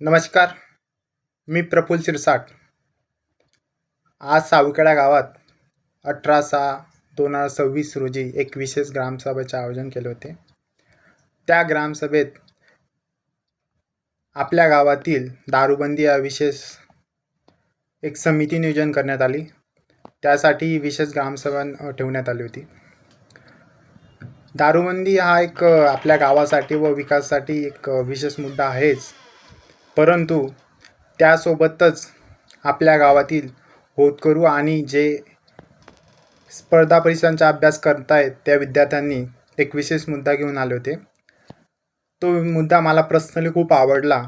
नमस्कार. मी प्रफुल्ल शिरसाट. आज सावखेडा गावात 18/6/2026 रोजी एक विशेष ग्रामसभेचे आयोजन केले होते. त्या ग्रामसभेत आपल्या गावातील दारूबंदी या विशेष एक समिती नियोजन करण्यात आली. त्यासाठी विशेष ग्रामसभा ठेवण्यात आली होती. दारूबंदी हा एक आपल्या गावासाठी व विकासासाठी एक विशेष मुद्दा आहेच, परंतु त्यासोबतच आपल्या गावातील होतकरू आणि जे स्पर्धा परीक्षांचा अभ्यास करतायत त्या विद्यार्थ्यांनी एक विशेष मुद्दा घेऊन आले होते. तो मुद्दा मला पर्सनली खूप आवडला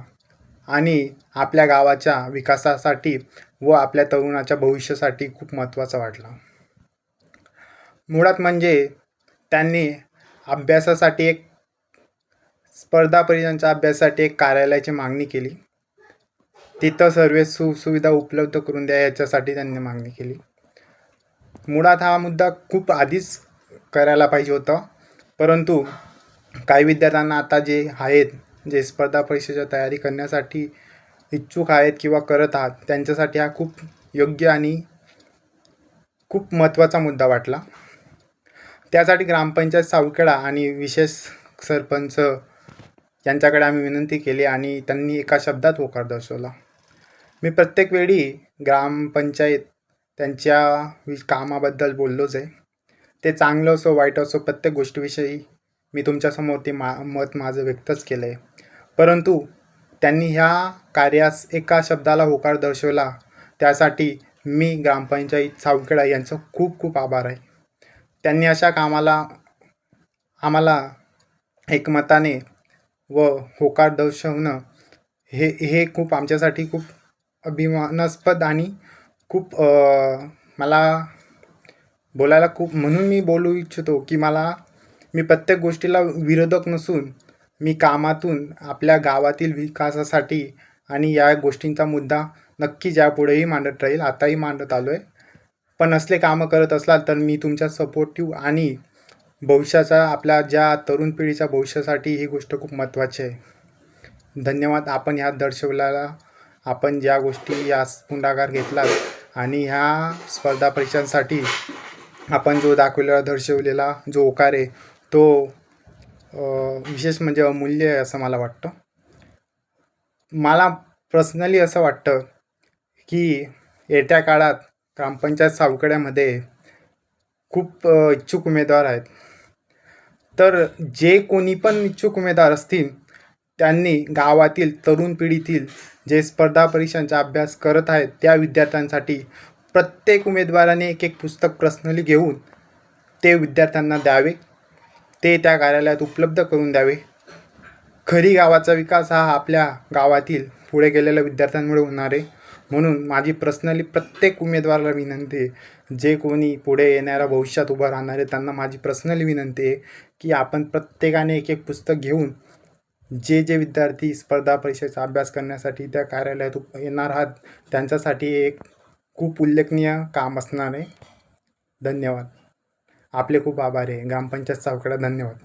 आणि आपल्या गावाच्या विकासासाठी व आपल्या तरुणाच्या भविष्यासाठी खूप महत्त्वाचा वाटला. मुळात म्हणजे त्यांनी अभ्यासासाठी एक स्पर्धा परीक्षांच्या अभ्यासासाठी एक कार्यालयाची मागणी केली. तिथं सर्व सुविधा उपलब्ध करून द्या याच्यासाठी त्यांनी मागणी केली. मुळात हा मुद्दा खूप आधीच करायला पाहिजे होता, परंतु काही विद्यार्थ्यांना आता जे आहेत, जे स्पर्धा परीक्षेची तयारी करण्यासाठी इच्छुक आहेत किंवा करत आहात, त्यांच्यासाठी हा खूप योग्य आणि खूप महत्त्वाचा मुद्दा वाटला. त्यासाठी ग्रामपंचायत सावखेडा आणि विशेष सरपंच यांच्याकडे आम्ही विनंती केली आणि त्यांनी एका शब्दात होकार दर्शवला. मी प्रत्येक वेळी ग्रामपंचायत त्यांच्या कामाबद्दल बोललोच आहे. ते चांगलं असो वाईट असो, प्रत्येक गोष्टीविषयी मी तुमच्यासमोर ते मत माझं व्यक्तच केलं आहे. परंतु त्यांनी ह्या कार्यास एका शब्दाला होकार दर्शवला, त्यासाठी मी ग्रामपंचायत सावखेडा यांचं खूप खूप आभार आहे. त्यांनी अशा कामाला आम्हाला एकमताने व होकार दर्शवणं हे खूप आमच्यासाठी खूप अभिमानास्पद आणि खूप मला बोलायला खूप म्हणून मी बोलू इच्छितो की मी प्रत्येक गोष्टीला विरोधक नसून मी कामातून आपल्या गावातील विकासासाठी आणि या गोष्टींचा मुद्दा नक्कीच यापुढेही मांडत राहील. आताही मांडत आलो आहे. पण असले कामं करत असाल तर मी तुमच्या सपोर्टिव्ह आणि भविष्याचा आपल्या ज्या तरुण पिढीच्या भविष्यासाठी ही गोष्ट खूप महत्त्वाची आहे. धन्यवाद. आपण ह्या दर्शवल्याला आपण ज्या गोष्टी या पुढाकार घेतला आणि ह्या स्पर्धा परीक्षांसाठी आपण जो दाखवलेला दर्शवलेला जो होकार आहे तो विशेष म्हणजे अमूल्य आहे असं मला वाटतं. मला पर्सनली असं वाटतं की येत्या काळात ग्रामपंचायत सावखेड्यामध्ये खूप इच्छुक उमेदवार आहेत. तर जे कोणी पण इच्छुक उमेदवार असतील त्यांनी गावातील तरुण पिढीतील जे स्पर्धा परीक्षांचा अभ्यास करत आहेत त्या विद्यार्थ्यांसाठी प्रत्येक उमेदवाराने एक एक पुस्तक पर्सनली घेऊन ते विद्यार्थ्यांना द्यावे. ते त्या कार्यालयात उपलब्ध करून द्यावे. खरी गावाचा विकास हा आपल्या गावातील पुढे गेलेल्या विद्यार्थ्यांमुळे होणार आहे. म्हणून माझी पर्सनली प्रत्येक उमेदवाराला विनंती आहे, जे कोणी पुढे येणाऱ्या भविष्यात उभं राहणार आहे त्यांना माझी पर्सनली विनंती आहे की आपण प्रत्येकाने एक एक पुस्तक घेऊन जे विद्यार्थी स्पर्धा परीक्षेचा अभ्यास करण्यासाठी त्या कार्यालयात येणार आहात त्यांच्यासाठी एक खूप उल्लेखनीय काम असणार आहे. धन्यवाद. आपले खूप आभार आहे. ग्रामपंचायत सावखेडा. धन्यवाद.